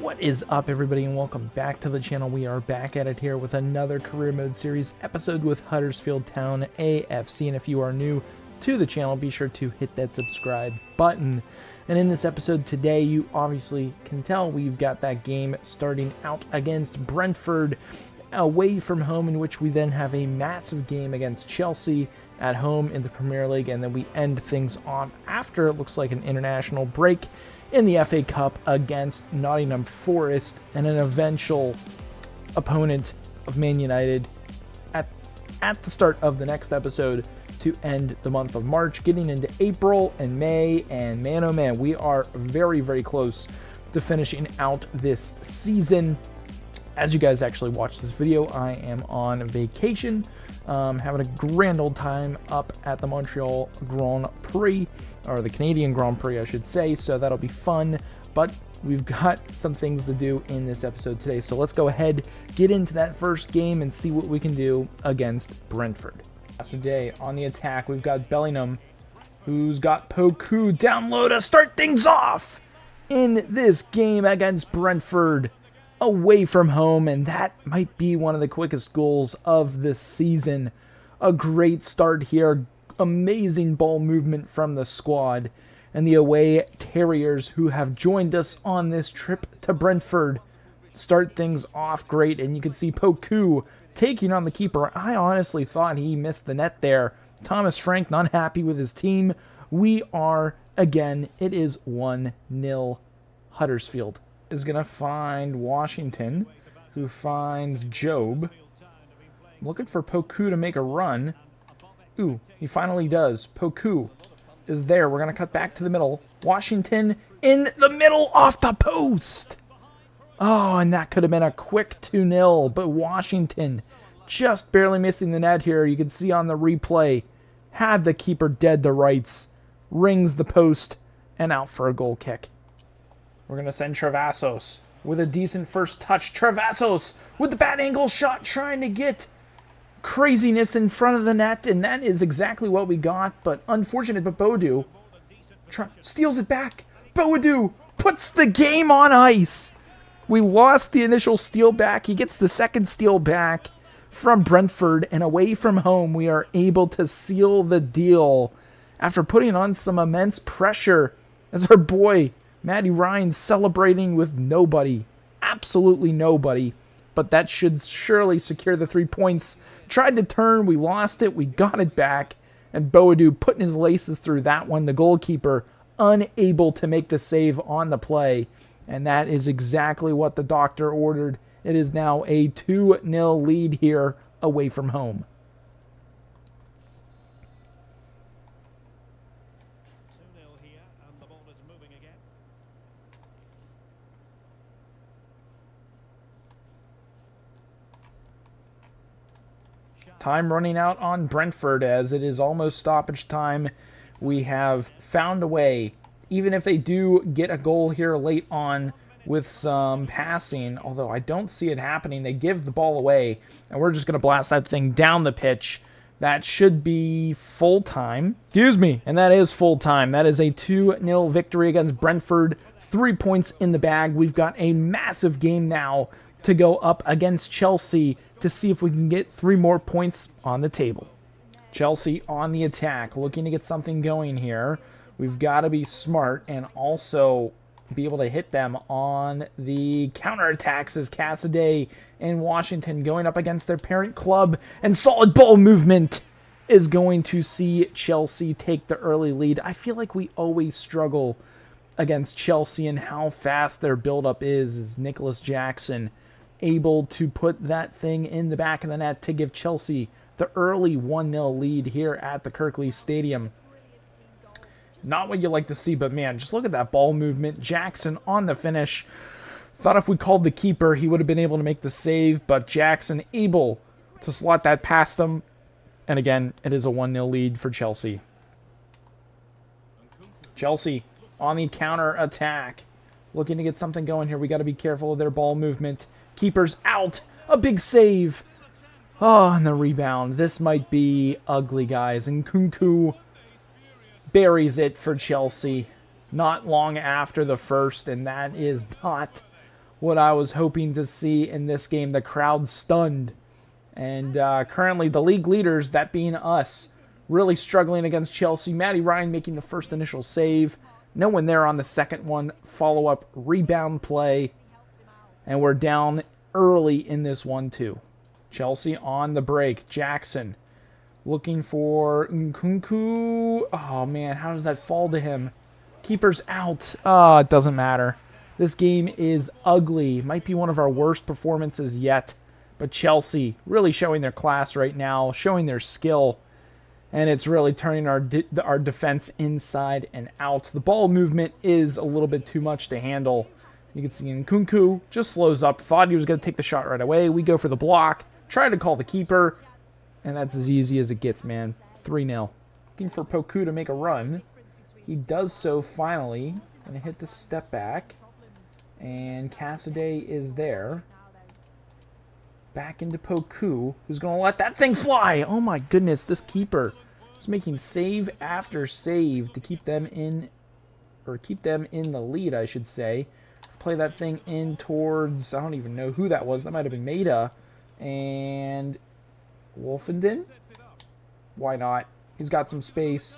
What is up, everybody, and welcome back to the channel. We are back at it here with another Career Mode Series episode with Huddersfield Town AFC. And if you are new to the channel, be sure to hit that subscribe button. And in this episode today, you obviously can tell we've got that game starting out against Brentford away from home, in which we then have a massive game against Chelsea at home in the Premier League. And then we end things off after it looks like an international break in the FA Cup against Nottingham Forest, and an eventual opponent of Man United at the start of the next episode to end the month of March, getting into April and May, and man oh man, we are very, very close to finishing out this season. As you guys actually watch this video, I am on vacation, having a grand old time up at the Montreal Grand Prix, or the Canadian Grand Prix, I should say, so that'll be fun. But we've got some things to do in this episode today, so let's go ahead, get into that first game, and see what we can do against Brentford. Today, on the attack, we've got Bellingham, who's got Poku down low to start things off in this game against Brentford away from home, and that might be one of the quickest goals of this season. A great start here, amazing ball movement from the squad, and the away Terriers, who have joined us on this trip to Brentford, start things off great. And you can see Poku taking on the keeper. I honestly thought he missed the net there. Thomas Frank not happy with his team. We are, again, it is 1-0 Huddersfield. Is going to find Washington, who finds Job. Looking for Poku to make a run. Ooh, he finally does. Poku is there. We're going to cut back to the middle. Washington in the middle off the post. Oh, and that could have been a quick 2-0, but Washington just barely missing the net here. You can see on the replay, had the keeper dead to rights, rings the post, and out for a goal kick. We're going to send Travassos with a decent first touch. Travassos with the bad angle shot, trying to get craziness in front of the net, and that is exactly what we got, but unfortunate. But Boadu steals it back. Boadu puts the game on ice. We lost the initial steal back. He gets the second steal back from Brentford, and away from home, we are able to seal the deal after putting on some immense pressure as our boy Matty Ryan's celebrating with nobody. Absolutely nobody. But that should surely secure the 3 points. Tried to turn, we lost it, we got it back. And Boadu putting his laces through that one. The goalkeeper unable to make the save on the play. And that is exactly what the doctor ordered. It is now a 2-0 lead here away from home. Time running out on Brentford as it is almost stoppage time. We have found a way, even if they do get a goal here late on with some passing, although I don't see it happening. They give the ball away, and we're just going to blast that thing down the pitch. That should be full time. Excuse me. And that is full time. That is a 2-0 victory against Brentford. 3 points in the bag. We've got a massive game now to go up against Chelsea to see if we can get 3 more points on the table. Chelsea on the attack, looking to get something going here. We've got to be smart and also be able to hit them on the counterattacks as Cassidy and Washington going up against their parent club, and solid ball movement is going to see Chelsea take the early lead. I feel like we always struggle against Chelsea and how fast their build-up is Nicholas Jackson able to put that thing in the back of the net to give Chelsea the early 1-0 lead here at the Kirklees Stadium. Not what you like to see, but man, just look at that ball movement. Jackson on the finish. Thought if we called the keeper, he would have been able to make the save, but Jackson able to slot that past him. And again, it is a 1-0 lead for Chelsea. Chelsea on the counter attack, looking to get something going here. We got to be careful of their ball movement. Keeper's out. A big save. Oh, and the rebound. This might be ugly, guys. And Nkunku buries it for Chelsea not long after the first, and that is not what I was hoping to see in this game. The crowd stunned. And currently the league leaders, that being us, really struggling against Chelsea. Matty Ryan making the first initial save. No one there on the second one. Follow-up rebound play. And we're down early in this one, too. Chelsea on the break. Jackson looking for Nkunku. Oh, man, how does that fall to him? Keeper's out. Oh, it doesn't matter. This game is ugly. Might be one of our worst performances yet. But Chelsea really showing their class right now, showing their skill. And it's really turning our defense inside and out. The ball movement is a little bit too much to handle. You can see Nkunku just slows up. Thought he was going to take the shot right away. We go for the block. Try to call the keeper. And that's as easy as it gets, man. 3-0. Looking for Poku to make a run. He does so finally. Going to hit the step back. And Cassidy is there. Back into Poku, who's going to let that thing fly. Oh my goodness, this keeper is making save after save to keep them in, or keep them in the lead, I should say. Play that thing in towards, I don't even know who that was. That might have been Maida. And Wolfenden? Why not? He's got some space.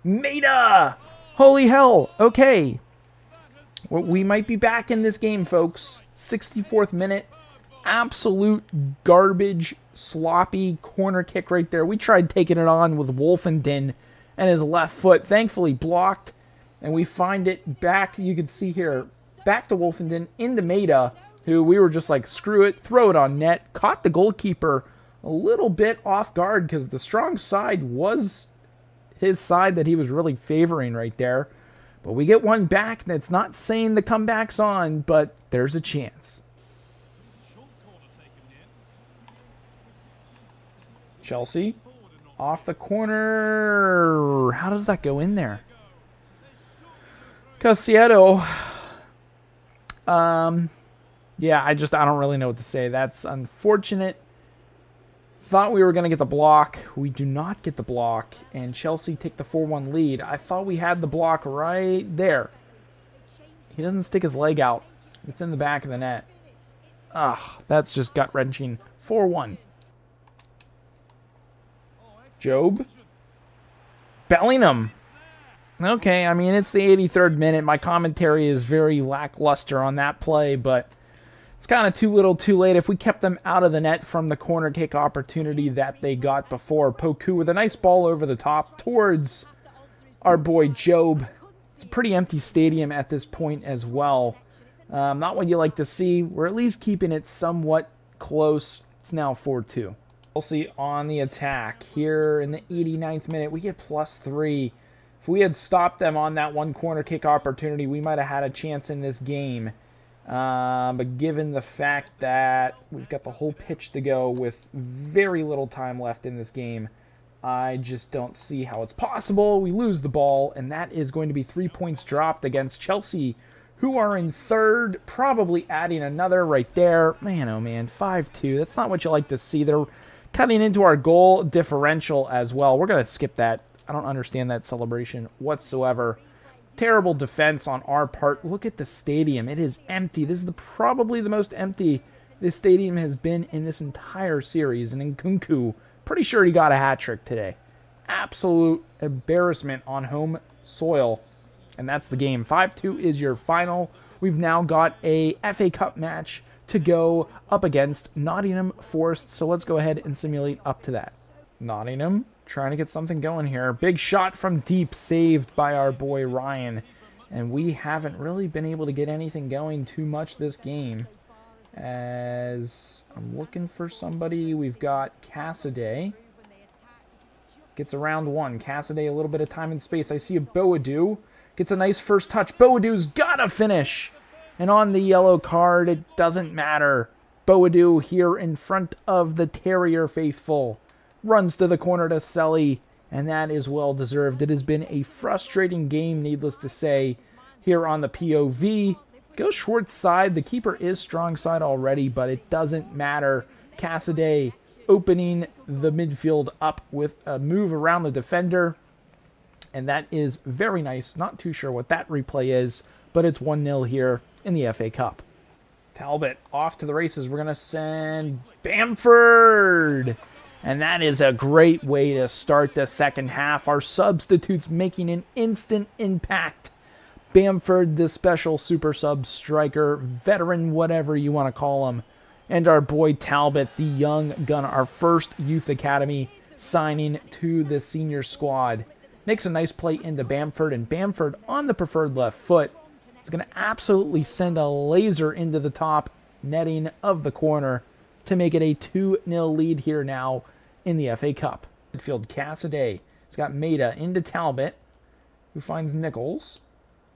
Maida! Holy hell! Okay. Well, we might be back in this game, folks. 64th minute. Absolute garbage, sloppy corner kick right there. We tried taking it on with Wolfenden and his left foot. Thankfully blocked. And we find it back, you can see here, back to Wolfenden, into Maida, who we were just like, screw it, throw it on net. Caught the goalkeeper a little bit off guard because the strong side was his side that he was really favoring right there. But we get one back. That's not saying the comeback's on, but there's a chance. Chelsea off the corner. How does that go in there? Casiero. Yeah, I don't really know what to say. That's unfortunate. Thought we were going to get the block. We do not get the block. And Chelsea take the 4-1 lead. I thought we had the block right there. He doesn't stick his leg out. It's in the back of the net. That's just gut-wrenching. 4-1. Job. Bellingham. Okay, I mean, it's the 83rd minute. My commentary is very lackluster on that play, but it's kind of too little too late. If we kept them out of the net from the corner kick opportunity that they got before. Poku with a nice ball over the top towards our boy Job. It's a pretty empty stadium at this point as well. Not what you like to see. We're at least keeping it somewhat close. It's now 4-2. Chelsea on the attack here in the 89th minute. We get +3. If we had stopped them on that one corner kick opportunity, we might have had a chance in this game. But given the fact that we've got the whole pitch to go with very little time left in this game, I just don't see how it's possible. We lose the ball, and that is going to be 3 points dropped against Chelsea, who are in third, probably adding another right there. Man, oh man, 5-2. That's not what you like to see. They're cutting into our goal differential as well. We're going to skip that. I don't understand that celebration whatsoever. Terrible defense on our part. Look at the stadium. It is empty. This is probably the most empty this stadium has been in this entire series. And Nkunku, pretty sure he got a hat trick today. Absolute embarrassment on home soil. And that's the game. 5-2 is your final. We've now got a FA Cup match to go up against Nottingham Forest. So let's go ahead and simulate up to that. Nottingham trying to get something going here. Big shot from deep, saved by our boy Ryan. And we haven't really been able to get anything going too much this game. As I'm looking for somebody, we've got Cassidy. Gets around one. Cassidy, a little bit of time and space. I see a Boadu. Gets a nice first touch. Boadu's got to finish. And on the yellow card, it doesn't matter. Boadu here in front of the Terrier faithful. Runs to the corner to Selly, and that is well deserved. It has been a frustrating game, needless to say, here on the POV. Goes short side. The keeper is strong side already, but it doesn't matter. Cassidy opening the midfield up with a move around the defender, and that is very nice. Not too sure what that replay is, but it's 1-0 here in the FA Cup. Talbot off to the races. We're going to send Bamford. And that is a great way to start the second half. Our substitutes making an instant impact. Bamford, the special super sub striker, veteran, whatever you want to call him. And our boy Talbot, the young gun, our first youth academy signing to the senior squad. Makes a nice play into Bamford, and Bamford on the preferred left foot is going to absolutely send a laser into the top netting of the corner to make it a 2-0 lead here now in the FA Cup. Midfield Cassidy. He's got Maida into Talbot, who finds Nichols.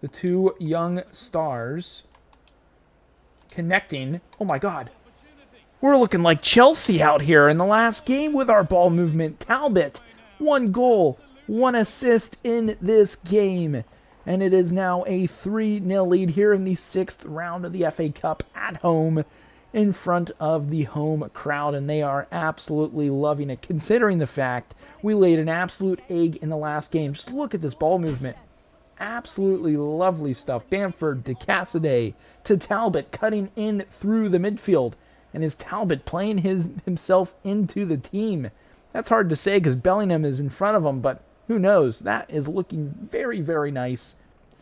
The two young stars connecting. Oh my God. We're looking like Chelsea out here in the last game with our ball movement. Talbot, 1 goal, 1 assist in this game. And it is now a 3-0 lead here in the 6th round of the FA Cup at home in front of the home crowd. And they are absolutely loving it, considering the fact we laid an absolute egg in the last game. Just look at this ball movement. Absolutely lovely stuff. Bamford to Cassidy to Talbot, cutting in through the midfield. And is Talbot playing himself into the team? That's hard to say because Bellingham is in front of him, but who knows? That is looking very, very nice.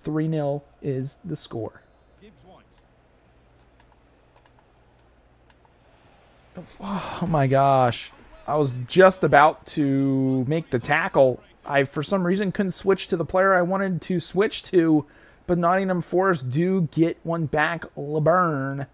3-0 is the score. Oh my gosh. I was just about to make the tackle. I, for some reason, couldn't switch to the player I wanted to switch to, but Nottingham Forest do get one back. LeBurn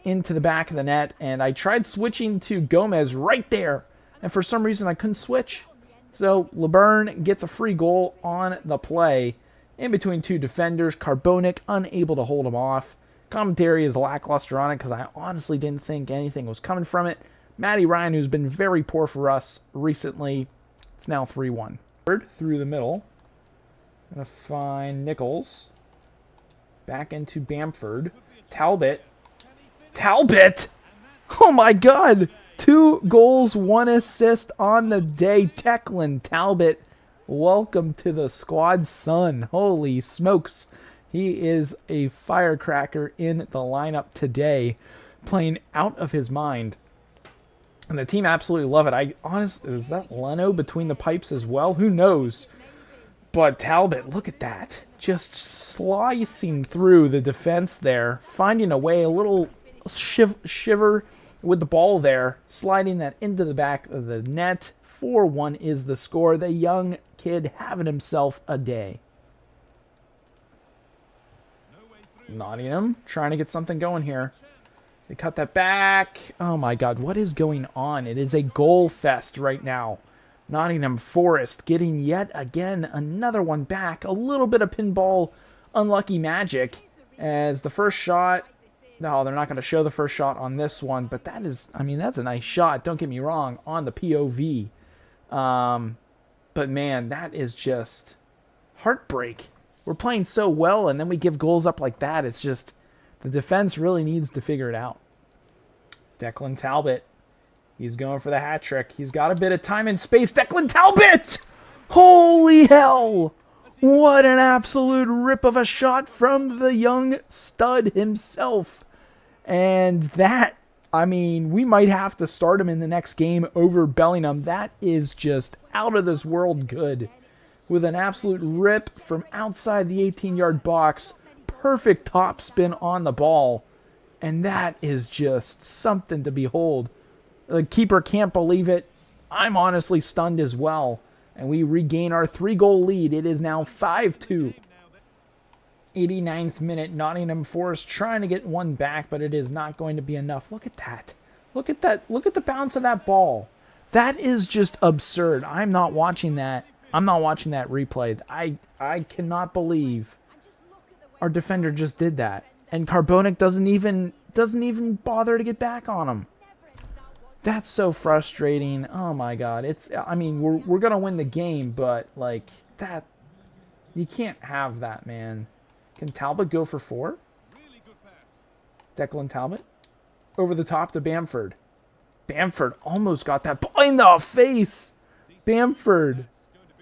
into the back of the net, and I tried switching to Gomez right there, and for some reason I couldn't switch. So LeBurn gets a free goal on the play in between two defenders. Carbonic unable to hold him off. Commentary is lackluster on it because I honestly didn't think anything was coming from it. Matty Ryan, who's been very poor for us recently, it's now 3-1. Through the middle. Gonna find Nichols. Back into Bamford. Talbot. Talbot! Oh my God! 2 goals, 1 assist on the day. Declan Talbot, welcome to the squad, son. Holy smokes. He is a firecracker in the lineup today, playing out of his mind. And the team absolutely love it. Is that Leno between the pipes as well? Who knows? But Talbot, look at that. Just slicing through the defense there, finding a way, a little shiver with the ball there, sliding that into the back of the net. 4-1 is the score. The young kid having himself a day. Nottingham trying to get something going here. They cut that back. Oh my God, what is going on? It is a goal fest right now. Nottingham Forest getting yet again another one back. A little bit of pinball unlucky magic as the first shot. No, they're not going to show the first shot on this one, but that is, I mean, that's a nice shot. Don't get me wrong, on the POV. But man, that is just heartbreak. We're playing so well, and then we give goals up like that. It's just, the defense really needs to figure it out. Declan Talbot. He's going for the hat trick. He's got a bit of time and space. Declan Talbot! Holy hell! What an absolute rip of a shot from the young stud himself. And that, I mean, we might have to start him in the next game over Bellingham. That is just out of this world good. With an absolute rip from outside the 18-yard box. Perfect top spin on the ball. And that is just something to behold. The keeper can't believe it. I'm honestly stunned as well. And we regain our 3-goal lead. It is now 5-2. 89th minute. Nottingham Forest trying to get one back, but it is not going to be enough. Look at that. Look at that. Look at the bounce of that ball. That is just absurd. I'm not watching that. I'm not watching that replay. I cannot believe our defender just did that. And Carbonic doesn't even bother to get back on him. That's so frustrating. Oh my God. I mean, we're going to win the game, but like that, you can't have that, man. Can Talbot go for 4? Declan Talbot over the top to Bamford. Bamford almost got that ball in the face. Bamford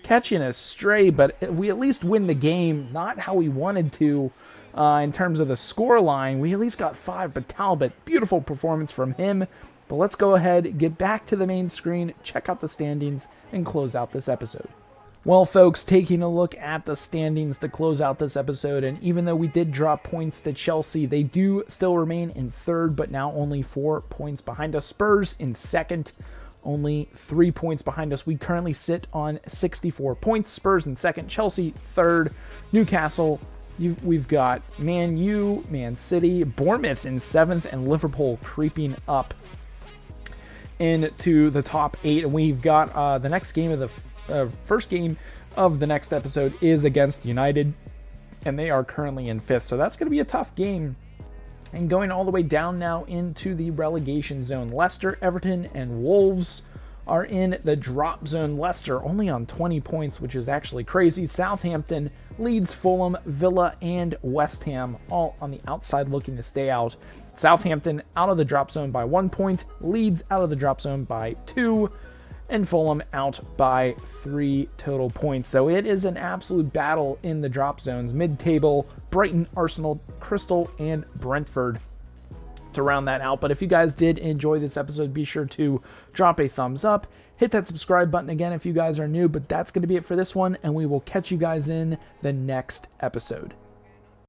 catching a stray, but we at least win the game. Not how we wanted to, In terms of the score line, we at least got 5, but Talbot, beautiful performance from him. But let's go ahead, get back to the main screen, check out the standings, and close out this episode. Well, folks, taking a look at the standings to close out this episode, and even though we did drop points to Chelsea, they do still remain in third, but now only 4 points behind us. Spurs in second, only 3 points behind us. We currently sit on 64 points. Spurs in second, Chelsea third, Newcastle. We've got Man U, Man City, Bournemouth in seventh, and Liverpool creeping up into the top 8. And we've got the next game of the first game of the next episode is against United, and they are currently in 5th. So that's going to be a tough game. And going all the way down now into the relegation zone, Leicester, Everton, and Wolves are in the drop zone. Leicester only on 20 points, which is actually crazy. Southampton, Leeds, Fulham, Villa, and West Ham all on the outside looking to stay out. Southampton out of the drop zone by 1 point, Leeds out of the drop zone by 2, and Fulham out by 3 total points. So it is an absolute battle in the drop zones. Mid-table, Brighton, Arsenal, Crystal, and Brentford to round that out. But if you guys did enjoy this episode, be sure to drop a thumbs up. Hit that subscribe button again if you guys are new. But that's going to be it for this one, and we will catch you guys in the next episode.